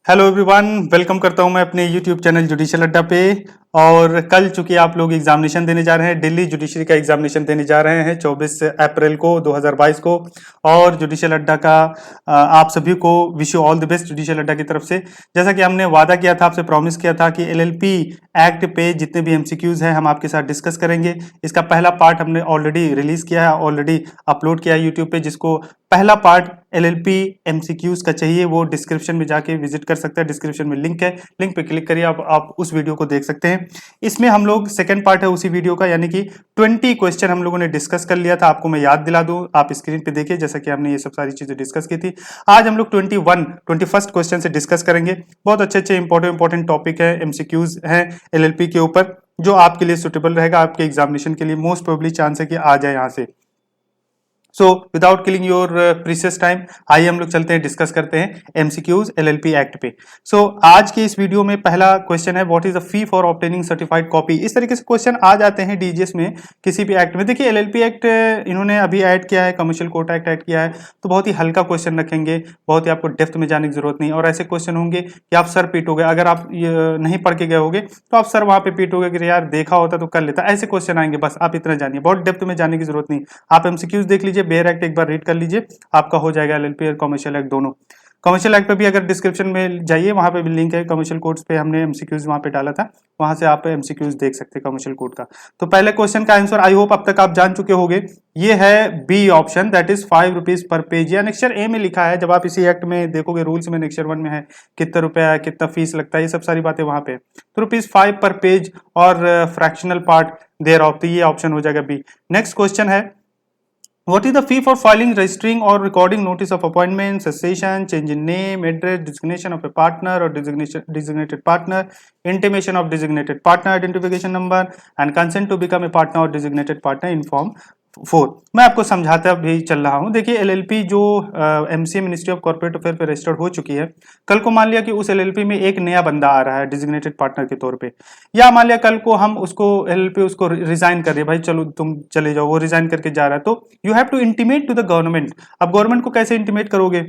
Hello everyone, welcome करता हूं मैं अपने यूट्यूब चैनल जुडिशियल अड्डा पे। और कल चूंकि आप लोग एग्जामिनेशन देने जा रहे हैं, दिल्ली जुडिशरी का एग्जामिनेशन देने जा रहे हैं 24 अप्रैल को 2022 को। और जुडिशियल अड्डा का आप सभी को wish you all the best judicial अड्डा की तरफ से। जैसा कि हमने वादा किया था, आपसे प्रॉमिस किया था कि एलएलपी एक्ट पे जितने भी एमसीक्यूज हैं हम आपके साथ डिस्कस करेंगे। इसका पहला पार्ट हमने ऑलरेडी रिलीज किया है, ऑलरेडी अपलोड किया है यूट्यूब पे। जिसको पहला पार्ट एलएलपी एमसीक्यूज का चाहिए वो डिस्क्रिप्शन में जाके विजिट कर सकते हैं। डिस्क्रिप्शन में लिंक है, लिंक पे क्लिक करिए, आप उस वीडियो को देख सकते हैं। इसमें हम लोग सेकंड पार्ट है उसी वीडियो का, यानी कि 20 क्वेश्चन हम लोगों ने डिस्कस कर लिया था। आपको मैं याद दिला दूं, आप स्क्रीन पे देखिए, जैसा कि हमने ये सब सारी चीजें डिस्कस की थी। आज हम लोग 21 क्वेश्चन से डिस्कस करेंगे। बहुत अच्छे अच्छे इंपॉर्टेंट टॉपिक है, एमसीक्यूज हैं एलएलपी के ऊपर, जो आपके लिए सुटेबल रहेगा। आपके एग्जामिनेशन के लिए मोस्ट प्रोबेबली चांस है कि आ जाए यहाँ से। So without killing your precious time, आइए हम लोग चलते हैं, डिस्कस करते हैं एमसीक्यूज एलएलपी एक्ट पे। आज के इस वीडियो में पहला क्वेश्चन है, what is the fee for obtaining certified copy. इस तरीके से क्वेश्चन आ जाते हैं डीजीएस में किसी भी एक्ट में। देखिए एलएलपी एक्ट इन्होंने अभी ऐड किया है, कमर्शियल कोर्ट एक्ट ऐड किया है, तो बहुत ही हल्का क्वेश्चन रखेंगे, बहुत ही आपको डेप्थ में जाने की जरूरत नहीं। और ऐसे क्वेश्चन होंगे कि आप सर पीटोगे, अगर आप नहीं पढ़ के गए होगे तो आप सर वहां पे पीटोगे कि यार देखा होता तो कर लेता। ऐसे क्वेश्चन आएंगे, बस आप इतना जानिए, बहुत डेप्थ में जाने की जरूरत नहीं। आप एमसीक्यूज देख लीजिए, बेयर एक्ट एक बार रीड कर लीजिए, आपका हो जाएगा एलएलपी और कमर्शियल एक्ट दोनों। कमर्शियल एक्ट पे भी अगर डिस्क्रिप्शन में जाइए, वहां पे भी लिंक है, कमर्शियल कोड्स पे हमने एमसीक्यूज वहां पे डाला था, वहां से आप एमसीक्यूज देख सकते हैं कमर्शियल कोड का। तो पहले क्वेश्चन का आंसर आई होप अब तक आप जान चुके होंगे, ये है B option, that is 5 rupees per page. या नेक्स्चर ए में लिखा है, जब आप इसी एक्ट में देखोगे रूल्स में नेक्स्चर 1 में है कितना रुपया है, कितना फीस लगता है, ये सब सारी बातें वहां पे। तो ₹5 पर पेज और फ्रैक्शनल पार्ट देयर ऑफ, तो ये ऑप्शन हो जाएगा बी। नेक्स्ट क्वेश्चन है, what is the fee for filing, registering or recording notice of appointment, cessation, change in name, address, designation of a partner or designated partner, intimation of designated partner identification number and consent to become a partner or designated partner in form 4। मैं आपको समझाता भी चल रहा हूं। देखिए LLP जो MCA ministry of corporate affair पे रजिस्टर्ड हो चुकी है, कल को मान लिया कि उस एलएलपी में एक नया बंदा आ रहा है डिजिग्नेटेड पार्टनर के तौर पे, या मान लिया कल को हम उसको एलएलपी उसको रिजाइन कर रहे, भाई चलो तुम चले जाओ, वो रिजाइन करके जा रहा है, तो you have to intimate to the government. अब गवर्नमेंट को कैसे इंटीमेट करोगे?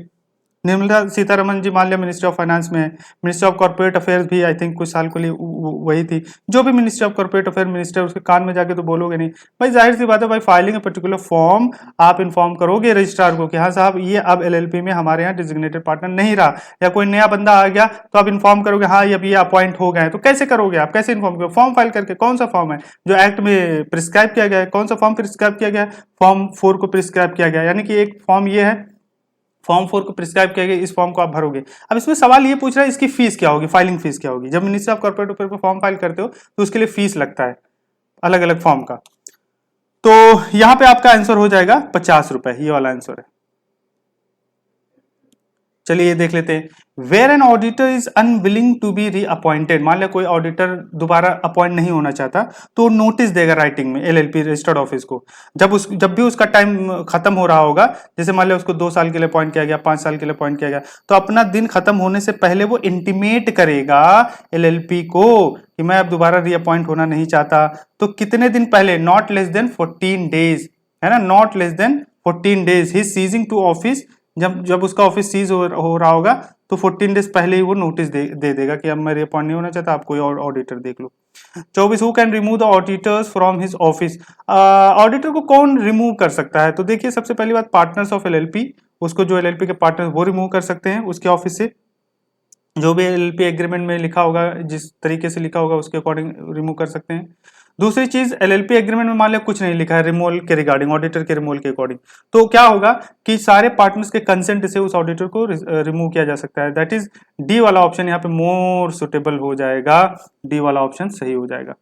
निर्मला सीतारमन जी मान लिया मिनिस्ट्री ऑफ फाइनेंस में है, मिनिस्ट्री ऑफ कॉर्पोरेट अफेयर्स भी आई थिंक कुछ साल के लिए वही थी, जो भी ministry of corporate affair minister, उसके कान में जाके तो बोलोगे नहीं। भाई जाहिर सी बात है, भाई फाइलिंग ए पर्टिकुलर फॉर्म आप इन्फॉर्म करोगे रजिस्ट्रार को कि हाँ साहब ये अब एलएलपी में हमारे यहाँ डिजिग्नेटेड पार्टनर नहीं रहा, या कोई नया बंदा आ गया तो आप इन्फॉर्म करोगे हाँ अब ये अपॉइंट हो गए। तो कैसे करोगे आप, कैसे इन्फॉर्म करोगे? फॉर्म फाइल करके। कौन सा फॉर्म है जो एक्ट में प्रिस्क्राइब किया गया है? कौन सा फॉर्म प्रिस्क्राइब किया गया है? फॉर्म 4 को प्रिस्क्राइब किया गया, यानी कि एक फॉर्म ये है, फॉर्म 4 को प्रिस्क्राइब किया गया, इस फॉर्म को आप भरोगे। अब इसमें सवाल ये पूछ रहा है इसकी फीस क्या होगी, फाइलिंग फीस क्या होगी? जब मिनिस्ट्री ऑफ कॉर्पोरेट अफेयर पे फॉर्म फाइल करते हो तो उसके लिए फीस लगता है अलग अलग फॉर्म का। तो यहां पे आपका आंसर हो जाएगा 50 रुपए, ये वाला आंसर है। चलिए ये देख लेते हैं, where an auditor is unwilling to be reappointed. मान लिया कोई ऑडिटर दोबारा अपॉइंट नहीं होना चाहता, तो नोटिस देगा राइटिंग में एलएलपी रजिस्टर्ड ऑफिस को। जब भी उसका टाइम खत्म हो रहा होगा, जैसे मान लिया उसको 2 साल के लिए अपॉइंट किया गया, 5 साल के लिए अपॉइंट किया गया, तो अपना दिन खत्म होने से पहले वो इंटीमेट करेगा एलएलपी को कि मैं अब दोबारा रीअपॉइंट होना नहीं चाहता। तो कितने दिन पहले? नॉट लेस देन 14 डेज, है ना, नॉट लेस देन 14 डेज ही सीजिंग टू ऑफिस। जब उसका ऑफिस सीज हो रहा होगा तो 14 डेज पहले ही वो नोटिस दे देगा कि अब मैं रिअपॉइंट नहीं होना चाहता, आप कोई और ऑडिटर देख लो। 24, who can remove the auditors from his office. Auditor को कौन रिमूव कर सकता है? तो देखिए सबसे पहली बात, पार्टनर्स ऑफ एलएलपी, उसको जो एलएलपी के पार्टनर वो रिमूव कर सकते हैं उसके ऑफिस से। जो भी एलएलपी एग्रीमेंट में लिखा होगा, जिस तरीके से लिखा होगा उसके अकॉर्डिंग रिमूव कर सकते हैं। दूसरी चीज, एलएलपी एग्रीमेंट में मान लिया कुछ नहीं लिखा है रिमूवल के रिगार्डिंग, ऑडिटर के रिमूवल के अकॉर्डिंग, तो क्या होगा कि सारे पार्टनर्स के कंसेंट से उस ऑडिटर को रिमूव किया जा सकता है। दैट इज डी वाला ऑप्शन यहाँ पे मोर सुटेबल हो जाएगा, डी वाला ऑप्शन सही हो जाएगा।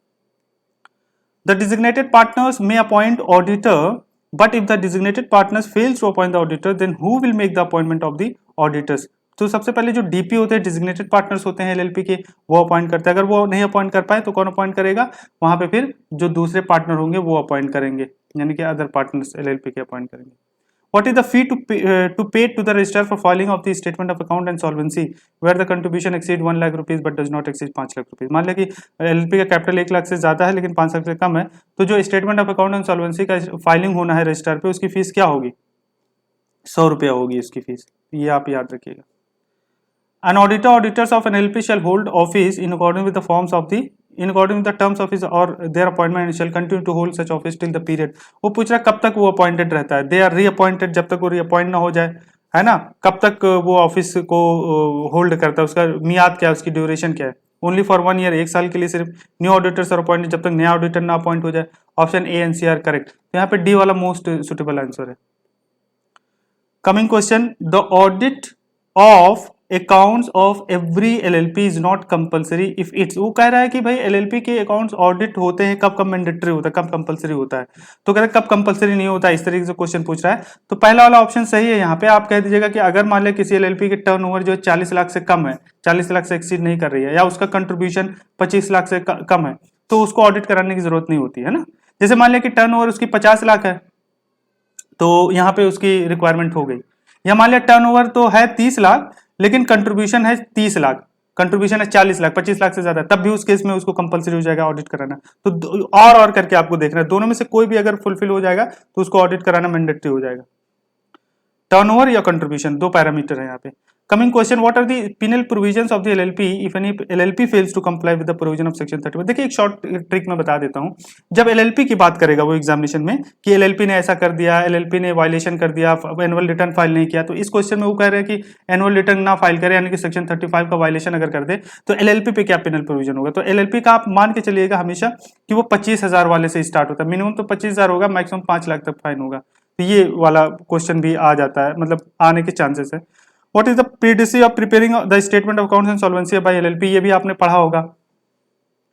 The designated partners may appoint auditor, but if the designated partners fails to appoint the auditor, then who will make the appointment of the auditors. तो सबसे पहले जो डीपी होते हैं, डिजिग्नेटेड पार्टनर्स होते हैं एलएलपी के, वो अपॉइंट करते हैं। अगर वो नहीं अपॉइंट कर पाए तो कौन अपॉइंट करेगा? वहां पे फिर जो दूसरे पार्टनर होंगे वो अपॉइंट करेंगे, यानी कि अदर पार्टनर्स एलएलपी के अपॉइंट करेंगे। What is the fee to pay to the registrar for filing of the statement of account and solvency where the contribution exceed 1 lakh rupees but does not exceed 5 lakh rupees। मान लिया कि LLP का capital 1 lakh से ज्यादा है लेकिन 5 लाख से कम है, तो जो statement of account and solvency का फाइलिंग होना है रजिस्ट्रार पे, उसकी फीस क्या होगी? 100 रुपया होगी उसकी फीस, ये आप याद रखिएगा। An auditor auditors of an LP shall hold office in accordance with the forms of the in accordance with the terms of his or their appointment and shall continue to hold such office till the period. वो पूछ रहा है कब तक वो appointed रहता है, they are reappointed, जब तक वो रीअपॉइंट ना हो जाए, है ना, कब तक वो ऑफिस को होल्ड करता है, उसका मियाद क्या है, उसकी ड्यूरेशन क्या है, ओनली फॉर 1 ईयर, 1 साल के लिए सिर्फ, न्यू ऑडिटर्स आर अपॉइंटेड, जब तक नया ऑडिटर ना अपॉइंट हो जाए। Option A and C are correct, तो यहाँ पे डी वाला मोस्ट सुटेबल आंसर है। Coming question, the audit of accounts of every LLP is not compulsory if it's, वो कह रहा है कि भाई एलएलपी के अकाउंट्स ऑडिट होते हैं कब कब मैंडेटरी होता है, कब कंपलसरी होता है, तो कह रहा है कब कंपलसरी नहीं होता, इस तरीके से क्वेश्चन पूछ रहा है। तो पहला वाला ऑप्शन सही है, यहाँ पे आप कह दीजिएगा कि अगर मान लिया किसी एलएलपी के टर्नओवर जो है 40 लाख से कम है, 40 लाख से एक्सीड नहीं कर रही है, या उसका कंट्रीब्यूशन 25 लाख से कम है, तो उसको ऑडिट कराने की जरूरत नहीं होती है ना। जैसे मान लिया कि टर्नओवर उसकी 50 लाख है, तो यहाँ पे उसकी रिक्वायरमेंट हो गई, या मान लिया टर्नओवर तो है 30 लाख लेकिन कंट्रीब्यूशन है 30 लाख, कंट्रीब्यूशन है 40 लाख, 25 लाख से ज्यादा, तब भी उस केस में उसको कंपलसरी हो जाएगा ऑडिट कराना। तो और करके आपको देखना है, दोनों में से कोई भी अगर फुलफिल हो जाएगा तो उसको ऑडिट कराना मैंडेटरी हो जाएगा। टर्नओवर या कंट्रीब्यूशन, दो पैरामीटर है यहाँ पे। Coming question, what are the penal provisions of the LLP if any LLP fails to comply with the provision of section 31। देखिए एक शॉर्ट ट्रिक मैं बता देता हूँ, जब एलएलपी की बात करेगा वो एग्जामिनेशन में कि एलएलपी ने ऐसा कर दिया, एलएलपी ने वायलेशन कर दिया, एनुअल रिटर्न फाइल नहीं किया, तो इस क्वेश्चन में वो कह रहे हैं कि एनुअल रिटर्न ना फाइल करे, यानी कि सेक्शन 35 का वायलेशन अगर कर दे तो एलएलपी पे क्या पेनल प्रोविजन होगा। तो एलएलपी का आप मान के चलिएगा हमेशा कि वो 25,000 वाले से स्टार्ट होता है, मिनिमम तो 25,000 होगा, मैक्सिमम 5 लाख तक फाइन होगा। तो ये वाला क्वेश्चन भी आ जाता है, मतलब आने के चांसेस है। व्हाट इज द प्रीडिसी of preparing the statement of accounts and solvency by LLP, ये भी आपने पढ़ा होगा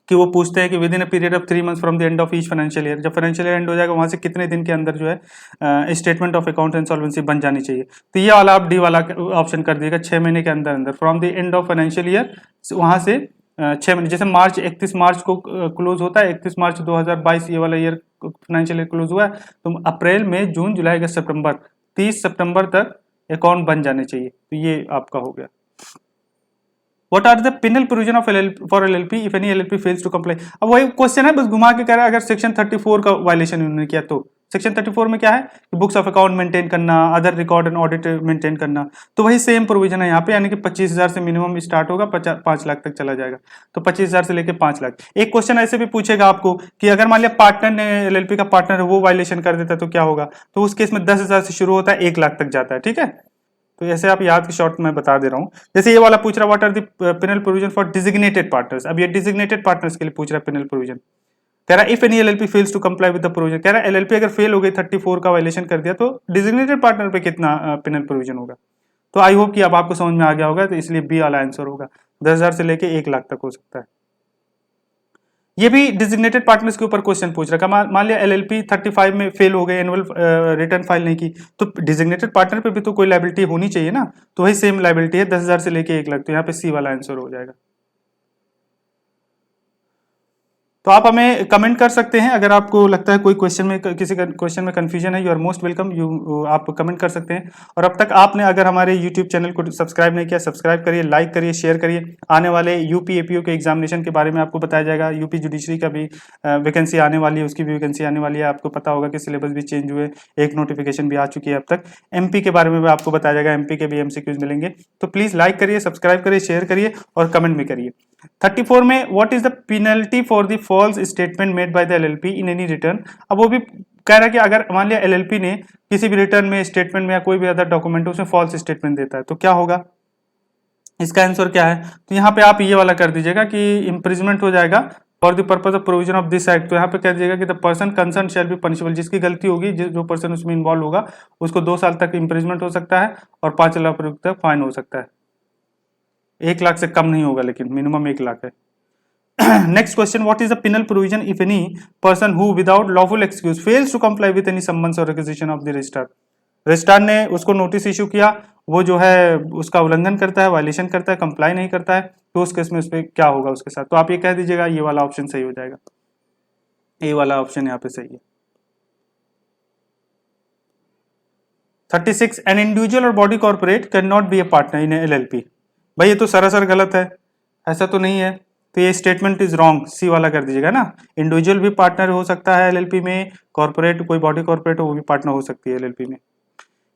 कि वो पूछते हैं कि with in a period of 3 months from the end of each financial year, जब फाइनेंशियल ईयर एंड हो जाएगा वहां से कितने दिन के अंदर जो है statement of account and solvency बन जानी चाहिए। तो ये वाला आप डी वाला ऑप्शन कर दिएगा, 6 महीने के अंदर अंदर from the end of financial year, वहां से 6 महीने, जैसे मार्च 31 मार्च को क्लोज होता है, 31 मार्च 2022 ये वाला ईयर फाइनेंशियल ईयर क्लोज हुआ है, तो अप्रैल मई जून जुलाई अगस्त सितंबर, 30 सितंबर तक अकाउंट बन जाने चाहिए। तो ये आपका हो गया। What are the penal provision of for LLP if any LLP fails to comply? अब वही क्वेश्चन है, बस घुमा के कह रहा है अगर सेक्शन 34 का वायलेशन उन्होंने किया तो। सेक्शन 34 में क्या है कि बुक्स ऑफ अकाउंट मेंटेन करना, other record and audit maintain करना, तो वही सेम प्रोविजन है यहाँ पे, यानी कि 25,000 से मिनिमम स्टार्ट होगा, 5 लाख तक चला जाएगा, तो 25,000 से लेके 5 लाख। एक क्वेश्चन ऐसे भी पूछेगा आपको कि अगर मान लिया पार्टनर ने, एलएलपी का पार्टनर है, वो वायलेशन कर देता है तो क्या होगा, तो उस केस में 10,000 से शुरू होता है, 1 लाख तक जाता है, ठीक है। तो ऐसे आप याद के शॉर्ट में बता दे रहा हूं। जैसे ये वाला पूछ रहा है what are the penal provision for designated partners, अब ये डिजिग्नेटेड पार्टनर्स के लिए पूछ रहा है पेनल प्रोविजन, कह रहा है if any LLP fails to comply with the provision, कह रहा है एलएलपी अगर फेल हो गई 34 का वायलेशन कर दिया तो डिजिग्नेटेड पार्टनर पे कितना पेनल प्रोविजन होगा। तो आई होप कि अब आपको समझ में आ गया होगा, तो इसलिए बी वाला आंसर होगा, 10,000 से लेके 1 लाख तक हो सकता है। ये भी डिजिग्नेटेड पार्टनर्स के ऊपर क्वेश्चन पूछ रहा है, मान लिया एलएलपी 35 में फेल हो गए, एनुअल रिटर्न फाइल नहीं की, तो डिजिग्नेटेड पार्टनर पे भी तो कोई लायबिलिटी होनी चाहिए ना, तो वही सेम लायबिलिटी है, 10,000 से लेके 1 लाख, तो यहाँ पे सी वाला आंसर हो जाएगा। तो आप हमें कमेंट कर सकते हैं अगर आपको लगता है कोई क्वेश्चन में, किसी का क्वेश्चन में कंफ्यूजन है, यू आर मोस्ट वेलकम, आप कमेंट कर सकते हैं। और अब तक आपने अगर हमारे यूट्यूब चैनल को सब्सक्राइब नहीं किया, सब्सक्राइब करिए, लाइक करिए, शेयर करिए। आने वाले यूपी एपीओ के एग्जामिनेशन के बारे में आपको बताया जाएगा, यूपी जुडिशरी का भी वैकेंसी आने वाली है, उसकी भी वैकेंसी आने वाली है, आपको पता होगा कि सिलेबस भी चेंज हुए, एक नोटिफिकेशन भी आ चुकी है अब तक। एमपी के बारे में भी आपको बताया जाएगा, एमपी के भी एमसीक्यूज मिलेंगे। तो प्लीज लाइक करिए, सब्सक्राइब करिए, शेयर करिए और कमेंट भी करिए। 34 में what is the penalty for the false statement made by the LLP in any return, अब वो भी कह रहा है कि अगर मान लिया एलएलपी ने किसी भी रिटर्न में, स्टेटमेंट में या कोई भी अदर डॉक्यूमेंट उसमें फॉल्स स्टेटमेंट देता है तो क्या होगा, इसका आंसर क्या है। तो यहाँ पे आप ये वाला कर दीजिएगा कि इम्प्रिजमेंट हो जाएगा for the purpose of provision of this act, तो यहाँ पे कह दीजिएगा कि the person concern shall be punishable, जिसकी गलती होगी, जो पर्सन उसमें इन्वॉल्व होगा उसको 2 साल तक इम्प्रिजमेंट हो सकता है और 5 लाख रुपये तक फाइन हो सकता है। 1 लाख से कम नहीं होगा, लेकिन मिनिमम 1 लाख है। Next question, what is the penal provision if any person who without lawful excuse fails to comply with any summons or requisition of the registrar, registrar ने उसको नोटिस इशू किया, वो जो है उसका उल्लंघन करता है, वायलेशन करता है, कंप्लाई नहीं करता है, तो उस केस में उस पर क्या होगा उसके साथ। तो आप ये कह दीजिएगा ये वाला ऑप्शन सही हो जाएगा, ये वाला ऑप्शन यहाँ पे सही है। 36, एन इंडिविजुअल और body corporate can not be A partner in LLP, भाई ये तो सरासर गलत है, ऐसा तो नहीं है, तो ये स्टेटमेंट इज रॉन्ग, सी वाला कर दीजिएगा ना। इंडिविजुअल भी पार्टनर हो सकता है एलएलपी में, कॉर्पोरेट कोई बॉडी कॉर्पोरेट हो वो भी पार्टनर हो सकती है एलएलपी में।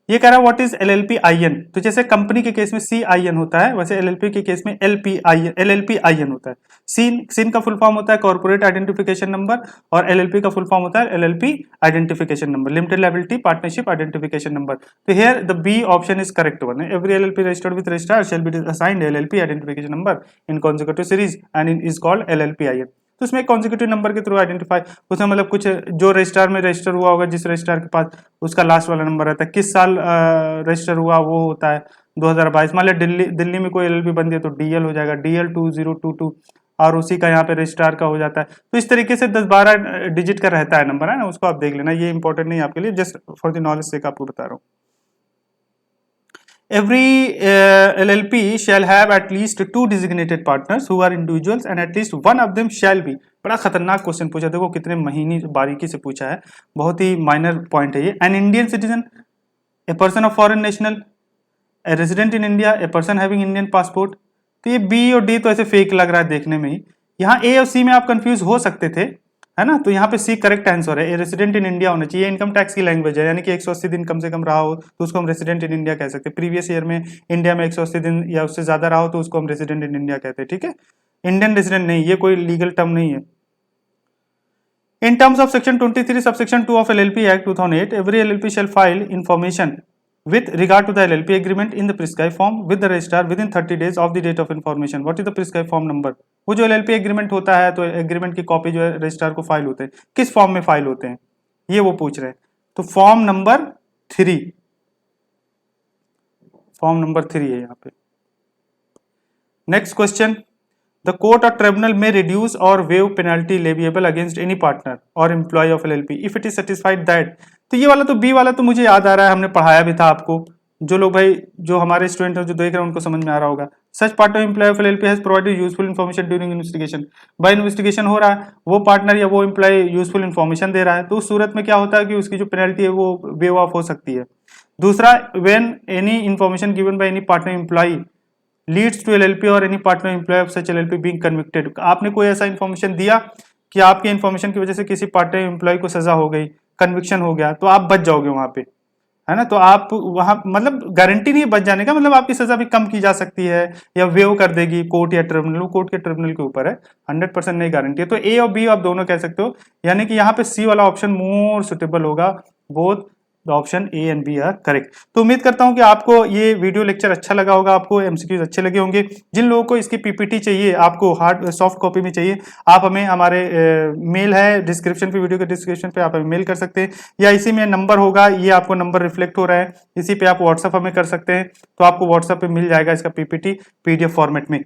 ये कह रहा है व्हाट इज एलएलपी आईएन। तो जैसे कंपनी के केस में CIN होता है, वैसे एलएलपी के केस में LLP IN होता है। सीन का फुल फॉर्म होता है कॉर्पोरेट आइडेंटिफिकेशन नंबर, और LLP का फुल फॉर्म होता है LLP identification number, limited liability partnership identification number. तो here the B option is correct one. Every LLP registered with registrar shall be assigned LLP identification number in consecutive series and is called LLP IN। तो उसमें consecutive number के through identify, उसमें मतलब कुछ जो registrar में register हुआ होगा, जिस रजिस्ट्रार के पास उसका लास्ट वाला नंबर रहता है, किस साल रजिस्टर हुआ वो होता है 2022। मान लिया दिल्ली में कोई LLP बन दिया तो DL हो जाएगा, DL 2022, और उसी का यहाँ पे रजिस्ट्रार का हो जाता है। तो इस तरीके से 10-12 डिजिट का रहता है नंबर, है ना, उसको आप देख लेना, ये इंपॉर्टेंट नहीं है आपके लिए, जस्ट फॉर द नॉलेज से आपको बता रहा हूँ। Every LLP shall have at least 2 designated partners who are individuals and at least one of them shall be। बड़ा खतरनाक क्वेश्चन पूछा, देखो कितने महीनी बारीकी से पूछा है, बहुत ही माइनर पॉइंट है ये। An Indian citizen, a person of foreign national, a resident in India, a person having Indian passport. तो ये बी और डी तो ऐसे फेक लग रहा है देखने में ही। यहाँ ए और सी में आप कंफ्यूज हो सकते थे, है ना, तो यहाँ पे सी करेक्ट आंसर है। रेसिडेंट इन इंडिया होना चाहिए, इनकम टैक्स की लैंग्वेज है, यानी कि 180 दिन कम से कम रहा हो तो उसको हम रेसिडेंट इन इंडिया कह सकते हैं। प्रीवियस ईयर में इंडिया में 180 दिन या उससे ज्यादा रहा हो तो उसको हम रेसिडेंट इन इंडिया कहते हैं, ठीक है। इंडियन रेसिडेंट नहीं, ये कोई लीगल टर्म नहीं है। In terms of section 23 subsection 2 of LLP Act 2008, every LLP shall file information with regard to the LLP agreement in the prescribed form with the registrar within 30 days of the date of information. What is the prescribed form number? वो जो LLP agreement होता है तो agreement की copy जो है registrar को file होते हैं, किस फॉर्म में फाइल होते हैं ये वो पूछ रहे हैं। तो फॉर्म नंबर 3, फॉर्म नंबर 3 है यहाँ पे। Next question, The court or tribunal may reduce or waive penalty leviable against any partner or employee of LLP if it is satisfied that। तो ये वाला तो बी वाला तो मुझे याद आ रहा है, हमने पढ़ाया भी था आपको। जो लोग भाई जो हमारे स्टूडेंट हैं जो देख रहे हैं उनको समझ में आ रहा होगा। Such partner employ of LLP has provided useful information during investigation. भाई इन्वेस्टिगेशन हो रहा है, वो पार्टनर या वो एम्प्लॉय यूजफुल इन्फॉर्मेशन दे रहा है, तो उस सूरत में क्या होता है कि उसकी जो पेनल्टी है वो वेव ऑफ हो सकती है। दूसरा, when any information given by any partner employ leads to LLP or any partner employ of such LLP being convicted. आपने कोई ऐसा इन्फॉर्मेशन दिया कि आपके इन्फॉर्मेशन की वजह से किसी पार्टनर एम्प्लॉय को सजा हो गई, कन्विक्शन हो गया, तो आप बच जाओगे वहां पे, है ना। तो आप वहां मतलब गारंटी नहीं बच जाने का, मतलब आपकी सजा भी कम की जा सकती है या वेव कर देगी कोर्ट या ट्रिब्यूनल, वो कोर्ट के ट्रिब्यूनल के ऊपर है, 100% नहीं गारंटी है। तो ए और बी आप दोनों कह सकते हो, यानी कि यहाँ पे सी वाला ऑप्शन मोर सुटेबल होगा। Both option A and B are correct. तो उम्मीद करता हूं कि आपको ये वीडियो लेक्चर अच्छा लगा होगा, आपको एमसीक्यूज अच्छे लगे होंगे। जिन लोगों को इसकी पीपीटी चाहिए, आपको हार्ड सॉफ्ट कॉपी में चाहिए, आप हमें हमारे मेल है डिस्क्रिप्शन पे, वीडियो के डिस्क्रिप्शन पे आप हमें मेल कर सकते हैं, या इसी में नंबर होगा, ये आपको नंबर रिफ्लेक्ट हो रहा है, इसी पे आप व्हाट्सअप हमें कर सकते हैं, तो आपको व्हाट्सअप पे मिल जाएगा इसका पीपीटी PDF फॉर्मेट में।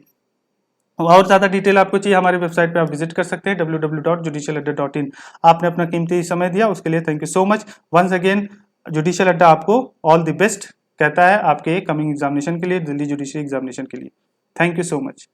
और ज्यादा डिटेल आपको चाहिए हमारी वेबसाइट पे आप विजिट कर सकते हैं www.judicialadda.in। आपने अपना कीमती समय दिया उसके लिए thank you so much. Once again judicial Adda आपको ऑल द बेस्ट कहता है आपके कमिंग एग्जामिनेशन के लिए, दिल्ली जुडिशियल एग्जामिनेशन के लिए। Thank you so much.